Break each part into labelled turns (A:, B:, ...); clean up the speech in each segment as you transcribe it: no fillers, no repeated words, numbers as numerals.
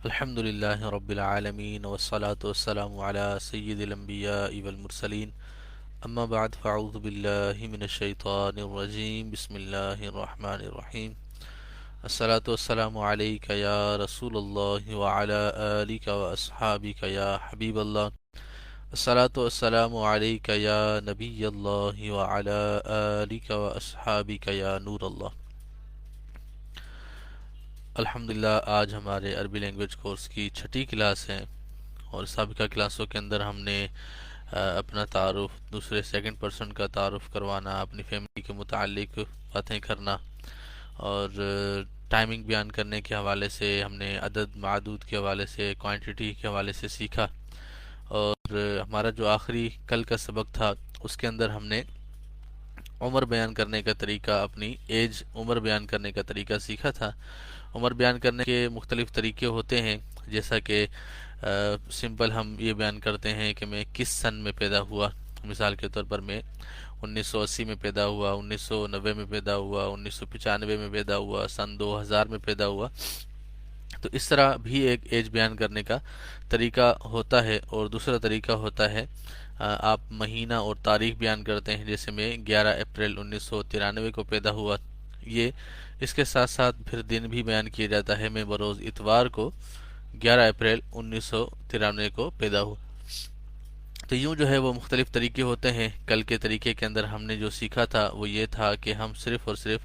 A: الحمد لله رب العالمين والصلاة والسلام على سيد الأنبياء والمرسلين أما بعد فأعوذ بالله من الشيطان الرجيم بسم الله الرحمن الرحيم الصلاة والسلام عليك يا رسول الله وعلى آلك وأصحابك يا حبيب الله الصلاة والسلام عليك يا نبي الله وعلى آلك وأصحابك يا نور الله. الحمدللہ آج ہمارے عربی لینگویج کورس کی چھٹی کلاس ہے، اور سابقہ کلاسوں کے اندر ہم نے اپنا تعارف، دوسرے سیکنڈ پرسن کا تعارف کروانا، اپنی فیملی کے متعلق باتیں کرنا، اور ٹائمنگ بیان کرنے کے حوالے سے ہم نے عدد معدود کے حوالے سے، کوانٹٹی کے حوالے سے سیکھا. اور ہمارا جو آخری کل کا سبق تھا اس کے اندر ہم نے عمر بیان کرنے کا طریقہ، اپنی ایج عمر بیان کرنے کا طریقہ سیکھا تھا. عمر بیان کرنے کے مختلف طریقے ہوتے ہیں، جیسا کہ سمپل ہم یہ بیان کرتے ہیں کہ میں کس سن میں پیدا ہوا. مثال کے طور پر میں 1980 میں پیدا ہوا، 1990 میں پیدا ہوا، 1995 میں پیدا ہوا، سن 2000 میں پیدا ہوا. تو اس طرح بھی ایک ایج بیان کرنے کا طریقہ ہوتا ہے. اور دوسرا طریقہ ہوتا ہے آپ مہینہ اور تاریخ بیان کرتے ہیں، جیسے میں 11 اپریل 1993 کو پیدا ہوا. یہ اس کے ساتھ ساتھ پھر دن بھی بیان کیا جاتا ہے، میں بروز اتوار کو 11 اپریل 1993 کو پیدا ہوا. تو یوں جو ہے وہ مختلف طریقے ہوتے ہیں. کل کے طریقے کے اندر ہم نے جو سیکھا تھا وہ یہ تھا کہ ہم صرف اور صرف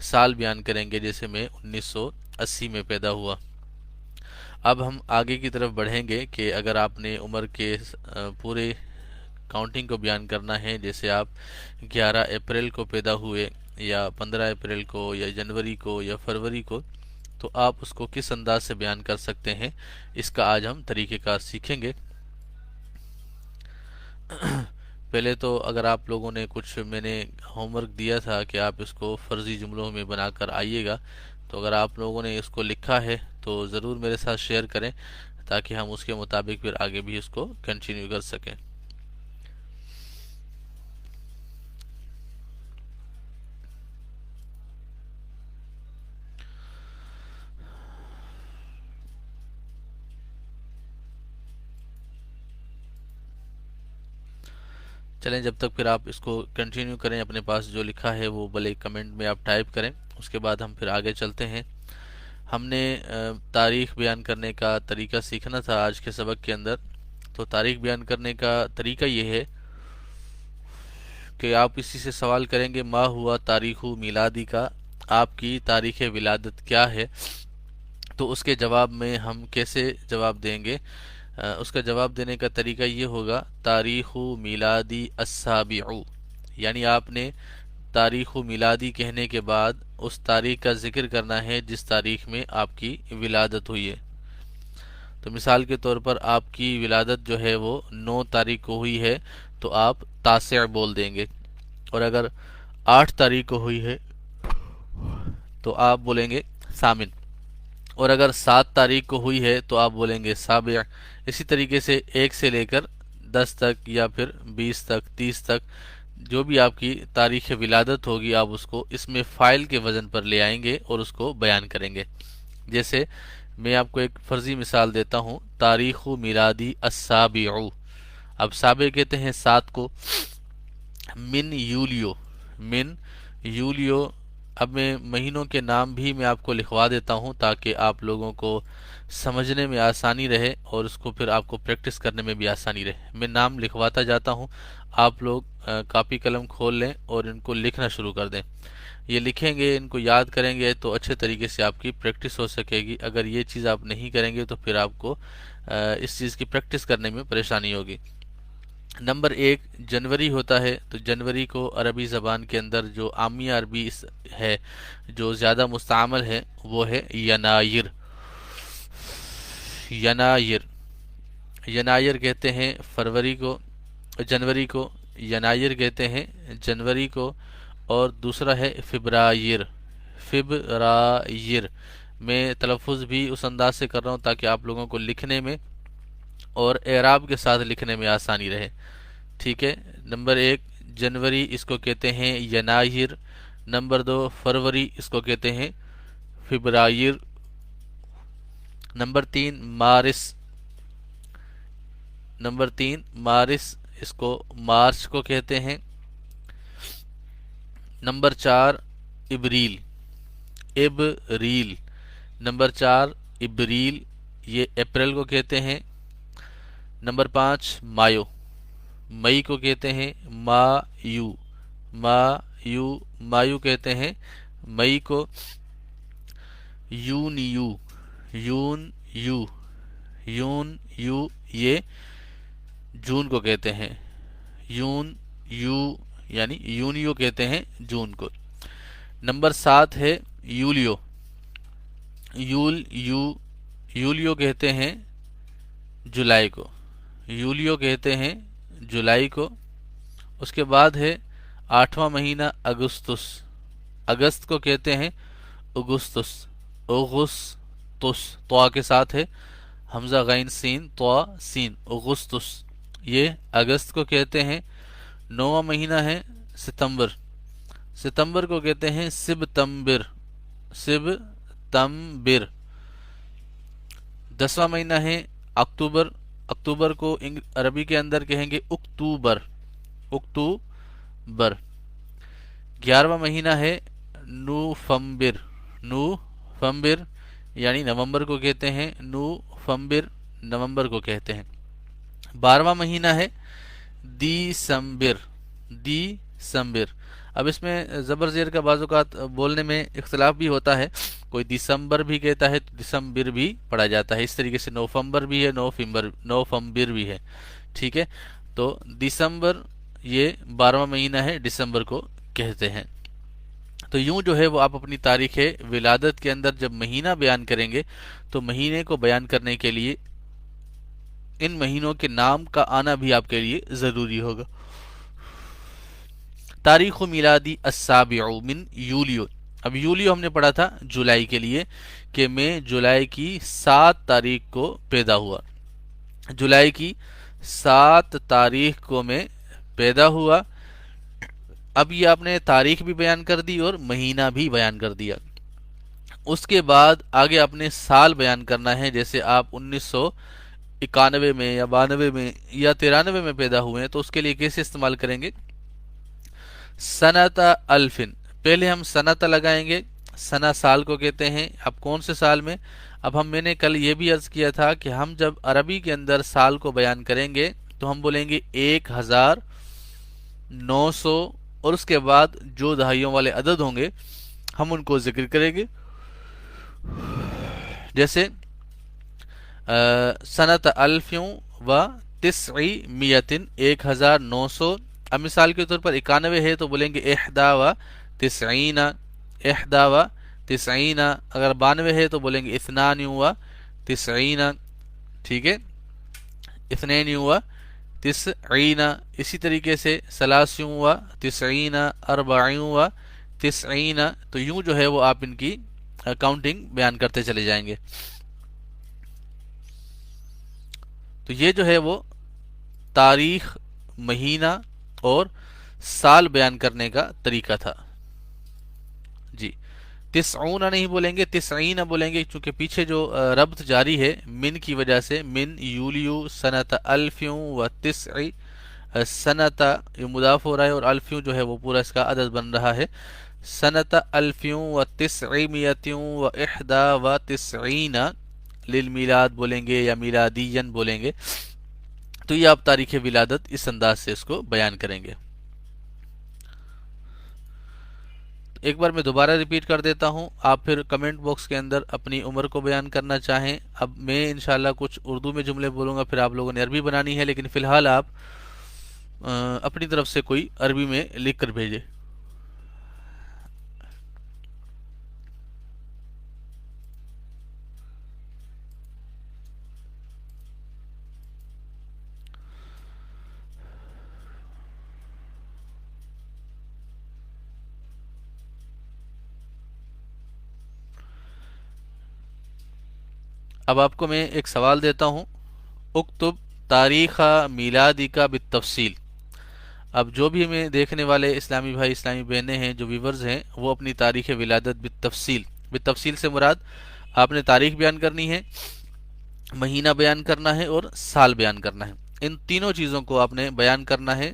A: سال بیان کریں گے، جیسے میں 1980 میں پیدا ہوا. اب ہم آگے کی طرف بڑھیں گے کہ اگر آپ نے عمر کے پورے کاؤنٹنگ کو بیان کرنا ہے، جیسے آپ 11 اپریل کو پیدا ہوئے، یا 15 اپریل کو، یا جنوری کو، یا فروری کو، تو آپ اس کو کس انداز سے بیان کر سکتے ہیں، اس کا آج ہم طریقہ کار سیکھیں گے. پہلے تو اگر آپ لوگوں نے کچھ، میں نے ہوم ورک دیا تھا کہ آپ اس کو فرضی جملوں میں بنا کر آئیے گا، تو اگر آپ لوگوں نے اس کو لکھا ہے تو ضرور میرے ساتھ شیئر کریں تاکہ ہم اس کے مطابق پھر آگے بھی اس کو کنٹینیو کر سکیں. چلیں جب تک پھر آپ اس کو کنٹینیو کریں، اپنے پاس جو لکھا ہے وہ بھلے کمنٹ میں آپ ٹائپ کریں، اس کے بعد ہم پھر آگے چلتے ہیں. ہم نے تاریخ بیان کرنے کا طریقہ سیکھنا تھا آج کے سبق کے اندر. تو تاریخ بیان کرنے کا طریقہ یہ ہے کہ آپ کسی سے سوال کریں گے، ما ہوا تاریخ میلادی کا، آپ کی تاریخ ولادت کیا ہے. تو اس کے جواب میں ہم کیسے جواب دیں گے؟ اس کا جواب دینے کا طریقہ یہ ہوگا، تاریخ میلادی السابع، یعنی آپ نے تاریخ میلادی کہنے کے بعد اس تاریخ کا ذکر کرنا ہے جس تاریخ میں آپ کی ولادت ہوئی ہے. تو مثال کے طور پر آپ کی ولادت جو ہے وہ 9 تاریخ کو ہوئی ہے تو آپ تاسع بول دیں گے. اور اگر 8 تاریخ کو ہوئی ہے تو آپ بولیں گے ثامن. اور اگر 7 تاریخ کو ہوئی ہے تو آپ بولیں گے سابع. اسی طریقے سے 1 سے لے کر 10 تک، یا پھر 20 تک، 30 تک، جو بھی آپ کی تاریخ ولادت ہوگی آپ اس کو اس میں فاعل کے وزن پر لے آئیں گے اور اس کو بیان کریں گے. جیسے میں آپ کو ایک فرضی مثال دیتا ہوں، تاریخ میلادی السابع. اب سابع کہتے ہیں 7 کو. من یولیو، من یولیو. اب میں مہینوں کے نام بھی میں آپ کو لکھوا دیتا ہوں تاکہ آپ لوگوں کو سمجھنے میں آسانی رہے اور اس کو پھر آپ کو پریکٹس کرنے میں بھی آسانی رہے. میں نام لکھواتا جاتا ہوں، آپ لوگ کاپی قلم کھول لیں اور ان کو لکھنا شروع کر دیں. یہ لکھیں گے، ان کو یاد کریں گے تو اچھے طریقے سے آپ کی پریکٹس ہو سکے گی. اگر یہ چیز آپ نہیں کریں گے تو پھر آپ کو اس چیز کی پریکٹس کرنے میں پریشانی ہوگی. نمبر 1 جنوری ہوتا ہے. تو جنوری کو عربی زبان کے اندر جو عامیہ عربی ہے، جو زیادہ مستعمل ہے، وہ ہے ینایر. ینایر، ینایر کہتے ہیں فروری کو، جنوری کو ینایر کہتے ہیں جنوری کو. اور دوسرا ہے فبرائر، فبرائر. میں تلفظ بھی اس انداز سے کر رہا ہوں تاکہ آپ لوگوں کو لکھنے میں اور اعراب کے ساتھ لکھنے میں آسانی رہے. ٹھیک ہے. نمبر 1 جنوری، اس کو کہتے ہیں ینایر. نمبر 2 فروری، اس کو کہتے ہیں فبرائر. نمبر 3 مارس، نمبر 3 مارس، اس کو مارچ کو کہتے ہیں۔ نمبر 4 ابریل، ابریل، نمبر 4 ابریل، یہ اپریل کو کہتے ہیں۔ نمبر 5 مایو، مئی کو کہتے ہیں مایو، مایو، مایو کہتے ہیں مئی کو۔ یونیو، یون یو، یون یو، یہ جون کو کہتے ہیں، یون یو یعنی یونیو کہتے ہیں جون کو۔ نمبر 7 ہے یولیو، یولیو کہتے ہیں جولائی کو، یولیو کہتے ہیں جولائی کو۔ اس کے بعد ہے 8واں مہینہ اگستس، اگست کو کہتے ہیں اگستس، اگستس، طوا کے ساتھ ہے، حمزہ غین سین طوا سین، اگستس، یہ اگست کو کہتے ہیں۔ 9واں مہینہ ہے ستمبر، ستمبر کو کہتے ہیں سبتمبر، سبتمبر۔ 10واں مہینہ ہے اکتوبر، اکتوبر کو عربی کے اندر کہیں گے اکتوبر، اکتوبر۔ 11واں مہینہ ہے نوفمبر، نوفمبر یعنی نومبر کو کہتے ہیں نوفمبر، نومبر کو کہتے ہیں۔ 12واں مہینہ ہے دسمبر، دسمبر۔ اب اس میں زبر زیر کا بعض اوقات بولنے میں اختلاف بھی ہوتا ہے، کوئی دسمبر بھی کہتا ہے تو دسمبر بھی پڑھا جاتا ہے، اس طریقے سے نوفمبر بھی ہے، نوفمبر بھی ہے، ٹھیک ہے۔ تو دسمبر یہ 12واں مہینہ ہے، دسمبر کو کہتے ہیں۔ تو یوں جو ہے وہ آپ اپنی تاریخ ولادت کے اندر جب مہینہ بیان کریں گے تو مہینے کو بیان کرنے کے لیے ان مہینوں کے نام کا آنا بھی آپ کے لیے ضروری ہوگا۔ تاریخ میلادی السابع من یولیو، اب یولیو ہم نے پڑھا تھا جولائی کے لیے کہ میں جولائی کی 7 تاریخ کو پیدا ہوا، جولائی کی 7 تاریخ کو میں پیدا ہوا۔ اب یہ آپ نے تاریخ بھی بیان کر دی اور مہینہ بھی بیان کر دیا۔ اس کے بعد آگے آپ نے سال بیان کرنا ہے، جیسے آپ 1991 میں یا 92 میں یا 93 میں پیدا ہوئے ہیں تو اس کے لیے کیسے استعمال کریں گے؟ سنت الفن، پہلے ہم سنت لگائیں گے، سنہ سال کو کہتے ہیں۔ اب کون سے سال میں؟ اب میں نے کل یہ بھی عرض کیا تھا کہ ہم جب عربی کے اندر سال کو بیان کریں گے تو ہم بولیں گے 1900 اور اس کے بعد جو دہائیوں والے عدد ہوں گے ہم ان کو ذکر کریں گے، جیسے سنت الفیوں و تسعیمیتن، 1900۔ اب مثال کے طور پر 91 ہے تو بولیں گے احدا و تسعین، احدا و تسعین۔ اگر 92 ہے تو بولیں گے اثنان و تسعین، ٹھیک ہے، اثنین و تسعین۔ اسی طریقے سے ثلاثیوں و تسعین، اربعین و تسعین۔ تو یوں جو ہے وہ آپ ان کی کاؤنٹنگ بیان کرتے چلے جائیں گے۔ تو یہ جو ہے وہ تاریخ، مہینہ اور سال بیان کرنے کا طریقہ تھا جی۔ تسعون نہیں بولیں گے، تسعین بولیں گے، چونکہ پیچھے جو ربط جاری ہے من کی وجہ سے، من یولیو سنت الفیوں و تسعی، سنت یہ مضاف ہو رہا ہے اور الفیوں جو ہے وہ پورا اس کا عدد بن رہا ہے، سنت الفیوں و تسعیمیتیوں و احدا و تسعین للمیلاد بولیں گے یا میلادین بولیں گے۔ تو یہ آپ تاریخ ولادت اس انداز سے اس کو بیان کریں گے۔ ایک بار میں دوبارہ ریپیٹ کر دیتا ہوں، آپ پھر کمنٹ باکس کے اندر اپنی عمر کو بیان کرنا چاہیں۔ اب میں انشاءاللہ کچھ اردو میں جملے بولوں گا، پھر آپ لوگوں نے عربی بنانی ہے، لیکن فی الحال آپ اپنی طرف سے کوئی عربی میں لکھ کر بھیجیں۔ اب آپ کو میں ایک سوال دیتا ہوں، اکتب تاریخ میلادی کا بالتفصیل۔ اب جو بھی ہمیں دیکھنے والے اسلامی بھائی، اسلامی بہنیں ہیں، جو ویورز ہیں، وہ اپنی تاریخ ولادت بالتفصیل، بالتفصیل سے مراد آپ نے تاریخ بیان کرنی ہے، مہینہ بیان کرنا ہے اور سال بیان کرنا ہے. ان تینوں چیزوں کو آپ نے بیان کرنا ہے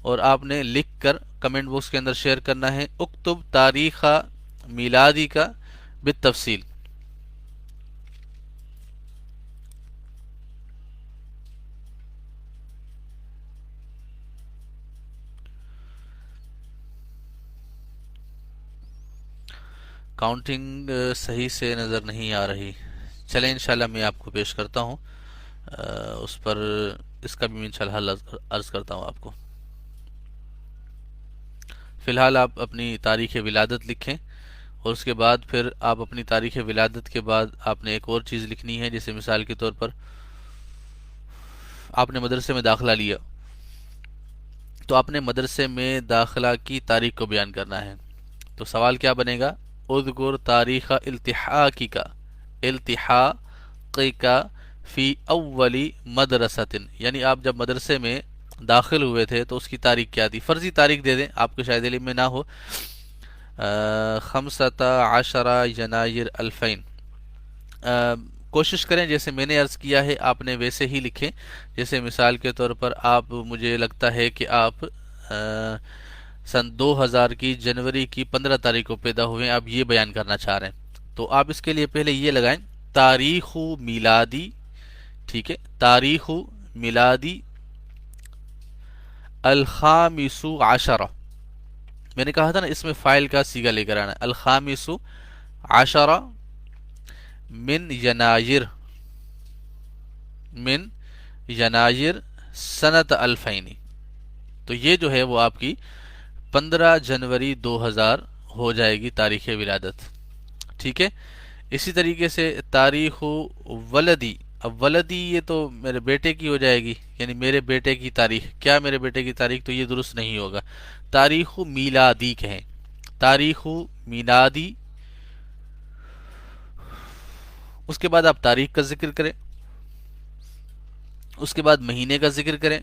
A: اور آپ نے لکھ کر کمنٹ باکس کے اندر شیئر کرنا ہے. اکتب تاریخ میلادی کا بالتفصیل. کاؤنٹنگ صحیح سے نظر نہیں آ رہی. چلیں انشاءاللہ میں آپ کو پیش کرتا ہوں اس پر. اس کا بھی میں انشاءاللہ حل عرض کرتا ہوں آپ کو. فی الحال آپ اپنی تاریخ ولادت لکھیں اور اس کے بعد پھر آپ اپنی تاریخ ولادت کے بعد آپ نے ایک اور چیز لکھنی ہے. جیسے مثال کے طور پر آپ نے مدرسے میں داخلہ لیا تو آپ نے مدرسے میں داخلہ کی تاریخ کو بیان کرنا ہے. تو سوال کیا بنے گا؟ اذکر تاریخ التحاقی کا التحاقی کا فی اولی مدرسۃ. یعنی آپ جب مدرسے میں داخل ہوئے تھے تو اس کی تاریخ کیا تھی. فرضی تاریخ دے دیں، آپ کو شاید علم میں نہ ہو. 15 ینایر 2000. کوشش کریں جیسے میں نے عرض کیا ہے آپ نے ویسے ہی لکھیں. جیسے مثال کے طور پر آپ، مجھے لگتا ہے کہ آپ سن 2000 کی جنوری کی 15 تاریخ کو پیدا ہوئے ہیں، آپ یہ بیان کرنا چاہ رہے ہیں. تو آپ اس کے لیے پہلے یہ لگائیں تاریخ میلادی. ٹھیک ہے، تاریخ میلادی الخامس عشرہ. میں نے کہا تھا نا اس میں فائل کا صیغہ لے کر آنا ہے. الخامس عشرہ من ینایر، من ینایر سنت 2000. تو یہ جو ہے وہ آپ کی 15 جنوری 2000 ہو جائے گی تاریخ ولادت. ٹھیک ہے. اسی طریقے سے تاریخ ولدی. اب ولدی یہ تو میرے بیٹے کی ہو جائے گی، یعنی میرے بیٹے کی تاریخ. کیا میرے بیٹے کی تاریخ؟ تو یہ درست نہیں ہوگا. تاریخ میلادی کہیں. تاریخ میلادی. اس کے بعد آپ تاریخ کا ذکر کریں، اس کے بعد مہینے کا ذکر کریں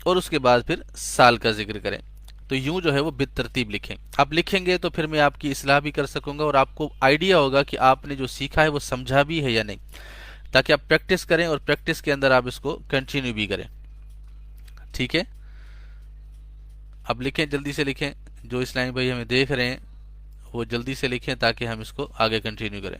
A: اور اس کے بعد پھر سال کا ذکر کریں. تو یوں جو ہے وہ بالترتیب لکھیں. آپ لکھیں گے تو پھر میں آپ کی اصلاح بھی کر سکوں گا اور آپ کو آئیڈیا ہوگا کہ آپ نے جو سیکھا ہے وہ سمجھا بھی ہے یا نہیں، تاکہ آپ پریکٹس کریں اور پریکٹس کے اندر آپ اس کو کنٹینیو بھی کریں. ٹھیک ہے. اب لکھیں، جلدی سے لکھیں. جو اسلامی بھائی ہمیں دیکھ رہے ہیں وہ جلدی سے لکھیں تاکہ ہم اس کو آگے کنٹینیو کریں.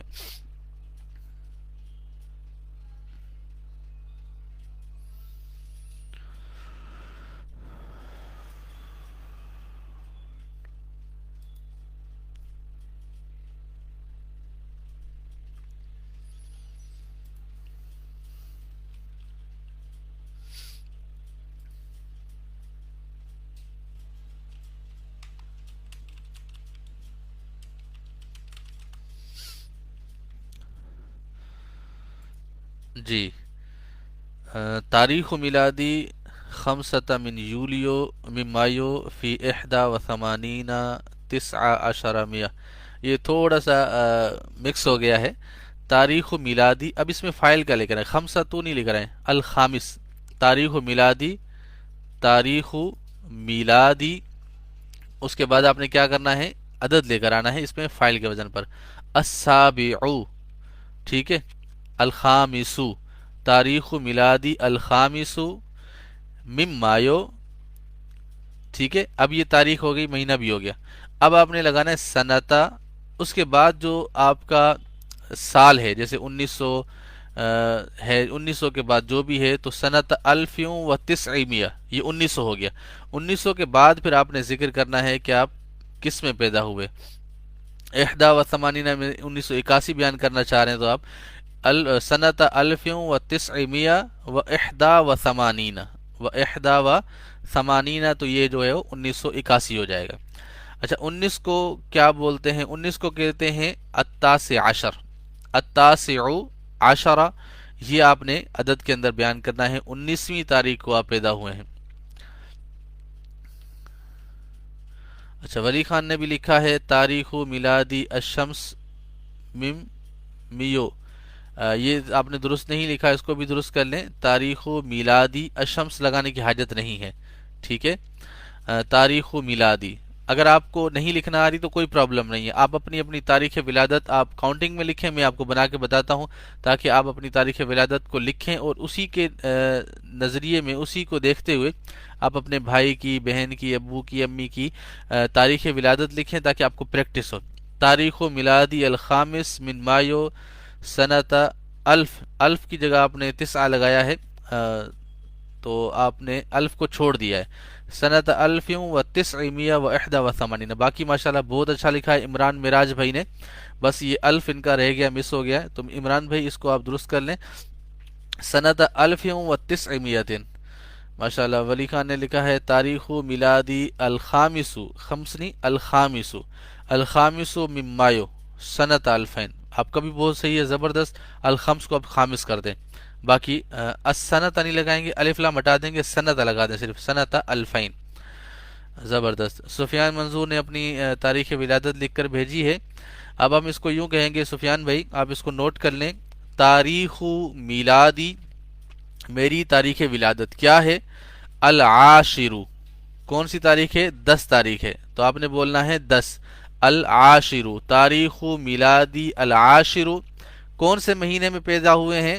A: جی. تاریخ میلادی 5 من یولیو من مایو فی 81 19 یہ تھوڑا سا مکس ہو گیا ہے. تاریخ میلادی، اب اس میں فائل کا لے کر آئیں. 5 تو نہیں لکھ رہے ہیں، الخامس. تاریخ میلادی، تاریخ میلادی. اس کے بعد آپ نے کیا کرنا ہے؟ عدد لے کر آنا ہے اس میں فائل کے وزن پر. السابع. ٹھیک ہے. الخامس، تاریخ میلادی الخامس من مایو. ٹھیک ہے. اب یہ تاریخ ہو گئی، مہینہ بھی ہو گیا. اب آپ نے لگانا ہے سنتا. اس کے بعد جو آپ کا سال ہے، جیسے 1900 ہے، 1900 کے بعد جو بھی ہے تو سنت 1900 یہ 1900 ہو گیا. 1900 کے بعد پھر آپ نے ذکر کرنا ہے کہ آپ کس میں پیدا ہوئے. 81 میں 1981 بیان کرنا چاہ رہے ہیں تو آپ سنت 1981 تو یہ جو ہے وہ 1981 ہو جائے گا. اچھا، 19 کو کیا بولتے ہیں؟ 19 کو کہتے ہیں التاسع عشر. التاسع عشرہ یہ آپ نے عدد کے اندر بیان کرنا ہے. 19ویں تاریخ کو آپ پیدا ہوئے ہیں. اچھا، ولی خان نے بھی لکھا ہے تاریخ میلادی الشمس مم میو. یہ آپ نے درست نہیں لکھا، اس کو بھی درست کر لیں. تاریخ میلادی الشمس لگانے کی حاجت نہیں ہے. ٹھیک ہے. تاریخ میلادی اگر آپ کو نہیں لکھنا آ رہی تو کوئی پرابلم نہیں ہے، آپ اپنی اپنی تاریخ ولادت آپ کاؤنٹنگ میں لکھیں، میں آپ کو بنا کے بتاتا ہوں تاکہ آپ اپنی تاریخ ولادت کو لکھیں اور اسی کے نظریے میں اسی کو دیکھتے ہوئے آپ اپنے بھائی کی، بہن کی، ابو کی، امی کی تاریخ ولادت لکھیں تاکہ آپ کو پریکٹس ہو۔ تاریخ میلادی الخامس من مایو سنت الف، الف کی جگہ آپ نے تسعہ لگایا ہے، تو آپ نے الف کو چھوڑ دیا ہے، سنت الف و تسعمیا و احدا و ثمانین۔ باقی ماشاءاللہ بہت اچھا لکھا ہے عمران معراج بھائی نے، بس یہ الف ان کا رہ گیا، مس ہو گیا، تو عمران بھائی اس کو آپ درست کر لیں، سنت الف و تسعمیتن۔ ماشاءاللہ ولی خان نے لکھا ہے تاریخ میلادی الخامس، خمسنی الخامس، الخامس من مایو سنت الفین۔ آپ کا بھی بہت صحیح ہے، زبردست، الخمس کو آپ خامس کر دیں، باقی السنت نہیں لگائیں گے، الف لام ہٹا دیں گے، سنت لگا دیں، صرف سنت الفین۔ زبردست۔ سفیان منظور نے اپنی تاریخ ولادت لکھ کر بھیجی ہے۔ اب ہم اس کو یوں کہیں گے سفیان بھائی، آپ اس کو نوٹ کر لیں، تاریخ میلادی، میری تاریخ ولادت کیا ہے، العاشرو، کون سی تاریخ ہے، 10 تاریخ ہے، تو آپ نے بولنا ہے 10، العاشرو، تاریخ میلادی العاشرو، کون سے مہینے میں پیدا ہوئے ہیں؟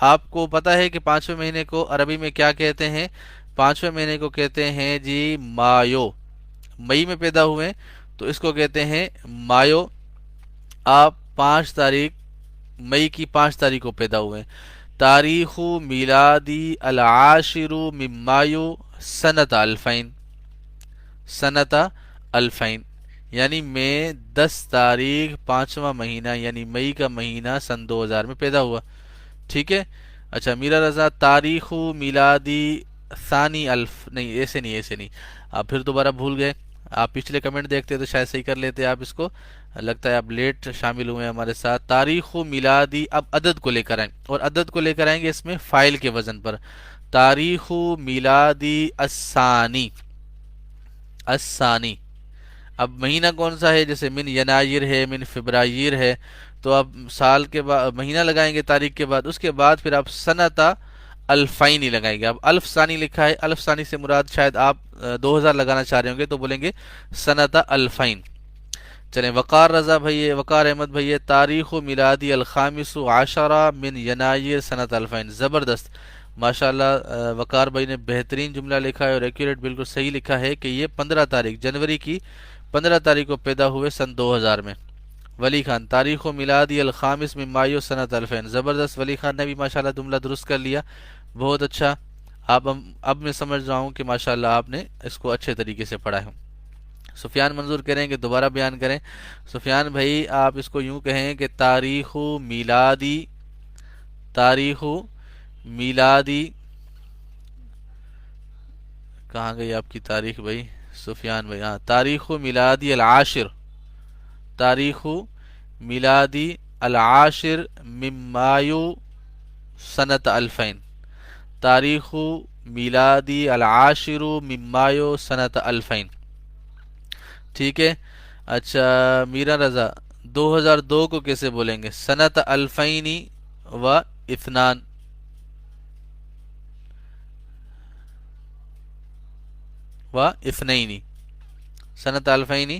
A: آپ کو پتا ہے کہ پانچویں مہینے کو عربی میں کیا کہتے ہیں؟ پانچویں مہینے کو کہتے ہیں جی مایو، مئی میں پیدا ہوئے تو اس کو کہتے ہیں مایو۔ آپ 5 تاریخ، مئی کی 5 تاریخ کو پیدا ہوئے، تاریخ میلادی العاشر من مایو سنت الفین، سنت الفین، یعنی میں 10 تاریخ 5واں مہینہ یعنی مئی کا مہینہ سن 2000 میں پیدا ہوا، ٹھیک ہے۔ اچھا میرا رضا، تاریخ میلادی ثانی الف، نہیں ایسے نہیں، ایسے نہیں، آپ پھر دوبارہ بھول گئے، آپ پچھلے کمنٹ دیکھتے تو شاید صحیح کر لیتے آپ اس کو، لگتا ہے آپ لیٹ شامل ہوئے ہیں ہمارے ساتھ۔ تاریخ میلادی، اب عدد کو لے کر آئیں، اور عدد کو لے کر آئیں گے اس میں فائل کے وزن پر، تاریخ میلادی الثانی، الثانی، اب مہینہ کون سا ہے، جیسے من ینایر ہے، من فبرائیر ہے، تو اب سال کے بعد مہینہ لگائیں گے تاریخ کے بعد، اس کے بعد پھر آپ سنتا الفین ہی لگائیں گے۔ اب الف ثانی لکھا ہے، الف ثانی سے مراد شاید آپ 2000 لگانا چاہ رہے ہوں گے تو بولیں گے سنتا الفین۔ چلیں وقار رضا بھائی، وقار احمد بھائی، تاریخ میلادی الخامس عشرہ من ینایر سنت الفین، زبردست ماشاءاللہ۔ وقار بھائی نے بہترین جملہ لکھا ہے اور ایکوریٹ بالکل صحیح لکھا ہے کہ یہ 15 تاریخ جنوری کی 15 تاریخ کو پیدا ہوئے سن 2000 میں۔ ولی خان، تاریخ و میلادی الخامس من مایو سنت الفین، زبردست، ولی خان نے بھی ماشاءاللہ جملہ درست کر لیا، بہت اچھا۔ اب میں سمجھ رہا ہوں کہ ماشاءاللہ آپ نے اس کو اچھے طریقے سے پڑھا ہے۔ سفیان منظور کہہ رہے ہیں کہ دوبارہ بیان کریں۔ سفیان بھائی آپ اس کو یوں کہیں کہ تاریخ میلادی، تاریخ میلادی، کہاں گئی آپ کی تاریخ بھائی سفیان بھائی، ہاں، تاریخ میلادی العاشر، تاریخ میلادی العاشر من مایو سنت الفین، تاریخ میلادی العاشر من مایو سنت الفین، ٹھیک ہے۔ اچھا میرا رضا، 2002 کو کیسے بولیں گے؟ سنت الفینی و اثنان، و اثنینی، سنت الفینی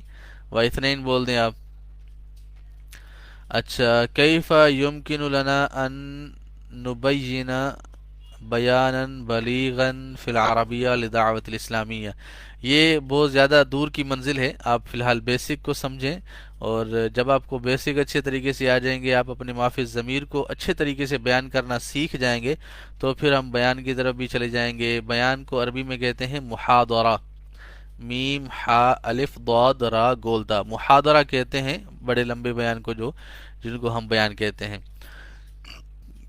A: و اثنین بول دیں آپ۔ اچھا کیف یمکن لنا ان نبین بیانا بلیغا فی العربیہ لدعوت الاسلامیہ، یہ بہت زیادہ دور کی منزل ہے، آپ فی الحال بیسک کو سمجھیں، اور جب آپ کو بیسک اچھے طریقے سے آ جائیں گے، آپ اپنے مافی ضمیر کو اچھے طریقے سے بیان کرنا سیکھ جائیں گے، تو پھر ہم بیان کی طرف بھی چلے جائیں گے۔ بیان کو عربی میں کہتے ہیں محاضرہ، میم ہا الف ضاد را گولدا، محاضرہ کہتے ہیں بڑے لمبے بیان کو جن کو ہم بیان کہتے ہیں۔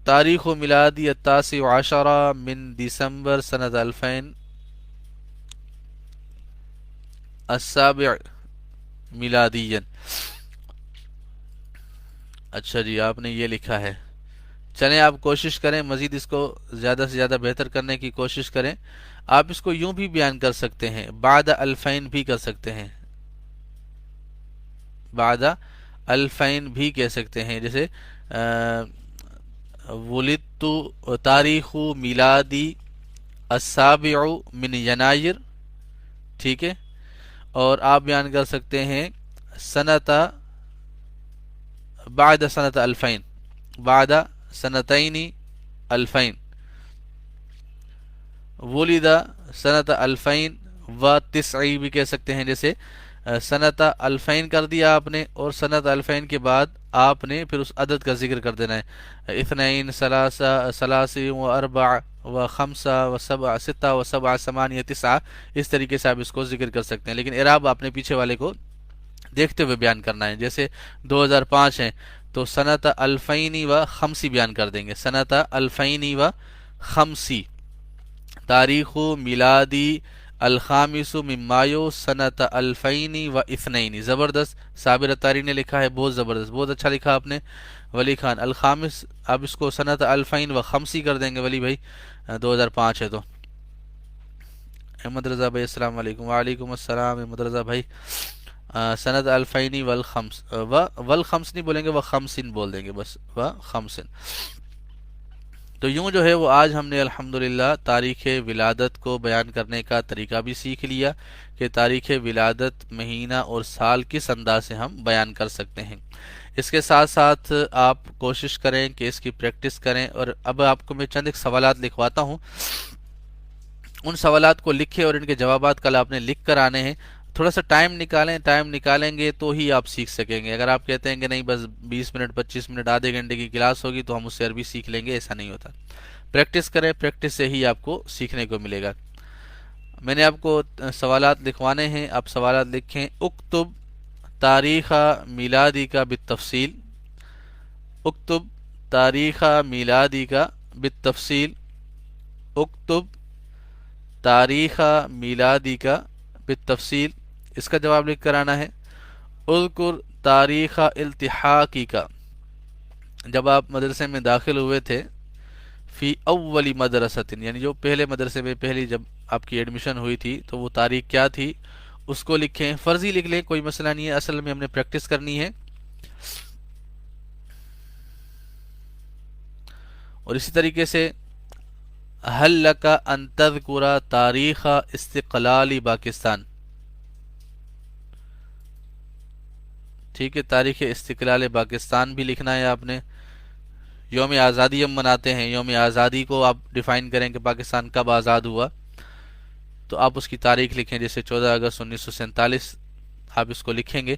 A: تاریخ و میلادی التاسع عشرہ من دسمبر سنت الفین السابع میلادیا، اچھا جی آپ نے یہ لکھا ہے، چلیں آپ کوشش کریں مزید اس کو زیادہ سے زیادہ بہتر کرنے کی کوشش کریں۔ آپ اس کو یوں بھی بیان کر سکتے ہیں، بعد الفین بھی کر سکتے ہیں، بعد الفین بھی کہہ سکتے ہیں، جیسے ولدت، تاریخ میلادی السابع من ینایر، ٹھیک ہے، اور آپ بیان کر سکتے ہیں سنت بعد سنت الفین، بعد سنتین الفین، ولد سنت الفین و تسعی بھی کہہ سکتے ہیں، جیسے سنت الفین کر دیا آپ نے اور سنت الفین کے بعد آپ نے پھر اس عدد کا ذکر کر دینا ہے، اثنین ثلاثی و اربع و خمسہ و سبع ستہ و سبع ثمانیہ تسعہ، اس طریقے سے آپ اس کو ذکر کر سکتے ہیں، لیکن اعراب آپ نے پیچھے والے کو دیکھتے ہوئے بیان کرنا ہے۔ جیسے 2005 ہیں تو سنت الفینی و خمسی بیان کر دیں گے، سنت الفینی و خمسی، تاریخ میلادی الخامس من مایو سنت الفینی و اثنین، زبردست، صابر اتاری نے لکھا ہے، بہت زبردست، بہت اچھا لکھا آپ نے ولی خان، الخامس، اب اس کو سنت الفین و خمسی کر دیں گے ولی بھائی، 2005 ہے تو۔ احمد رضا بھائی السلام علیکم، وعلیکم السلام احمد رضا بھائی۔ سنت الفینی والخمس، والخمس نہیں بولیں گے، وہ خمسن بول دیں گے بس، وہ خمسن۔ تو یوں جو ہے وہ آج ہم نے الحمدللہ تاریخ ولادت کو بیان کرنے کا طریقہ بھی سیکھ لیا کہ تاریخ ولادت مہینہ اور سال کس انداز سے ہم بیان کر سکتے ہیں۔ اس کے ساتھ ساتھ آپ کوشش کریں کہ اس کی پریکٹس کریں، اور اب آپ کو میں چند ایک سوالات لکھواتا ہوں، ان سوالات کو لکھیں اور ان کے جوابات کل آپ نے لکھ کر آنے ہیں۔ تھوڑا سا ٹائم نکالیں، ٹائم نکالیں گے تو ہی آپ سیکھ سکیں گے۔ اگر آپ کہتے ہیں کہ نہیں بس 20 منٹ 25 منٹ آدھے گھنٹے کی کلاس ہوگی تو ہم اس سے عربی سیکھ لیں گے، ایسا نہیں ہوتا۔ پریکٹس کریں، پریکٹس سے ہی آپ کو سیکھنے کو ملے گا۔ میں نے آپ کو سوالات لکھوانے ہیں، آپ سوالات لکھیں۔ اکتب تاریخ میلادی کا بالتفصیل، اکتب تاریخ میلادی کا بالتفصیل، اکتب تاریخ میلادی کا بالتفصیل، اس کا جواب لکھ کر آنا ہے۔ اذکر تاریخ التحاقی کا، جب آپ مدرسے میں داخل ہوئے تھے، فی اولی مدرسۃ، یعنی جو پہلے مدرسے میں پہلی جب آپ کی ایڈمیشن ہوئی تھی تو وہ تاریخ کیا تھی، اس کو لکھیں۔ فرضی لکھ لیں، کوئی مسئلہ نہیں ہے، اصل میں ہم نے پریکٹس کرنی ہے۔ اور اسی طریقے سے حل لک ان تذکر تاریخ استقلال پاکستان، ٹھیک ہے، تاریخ استقلال پاکستان بھی لکھنا ہے آپ نے۔ یوم آزادی ہم مناتے ہیں، یوم آزادی کو آپ ڈیفائن کریں کہ پاکستان کب آزاد ہوا، تو آپ اس کی تاریخ لکھیں، جیسے 14 اگست 1947 آپ اس کو لکھیں گے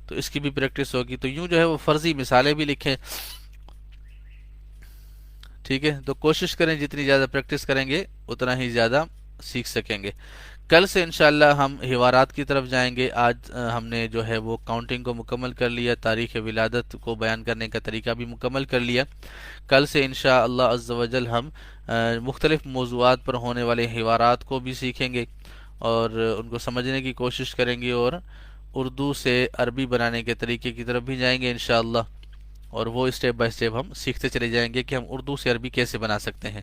A: تو اس کی بھی پریکٹس ہوگی۔ تو یوں جو ہے وہ فرضی مثالیں بھی لکھیں، ٹھیک ہے۔ تو کوشش کریں جتنی زیادہ پریکٹس کریں گے اتنا ہی زیادہ سیکھ سکیں گے۔ کل سے انشاءاللہ ہم حوارات کی طرف جائیں گے۔ آج ہم نے جو ہے وہ کاؤنٹنگ کو مکمل کر لیا، تاریخ ولادت کو بیان کرنے کا طریقہ بھی مکمل کر لیا۔ کل سے انشاءاللہ عز و جل ہم مختلف موضوعات پر ہونے والے حوارات کو بھی سیکھیں گے اور ان کو سمجھنے کی کوشش کریں گے، اور اردو سے عربی بنانے کے طریقے کی طرف بھی جائیں گے انشاءاللہ، اور وہ اسٹیپ بائی اسٹیپ ہم سیکھتے چلے جائیں گے کہ ہم اردو سے عربی کیسے بنا سکتے ہیں۔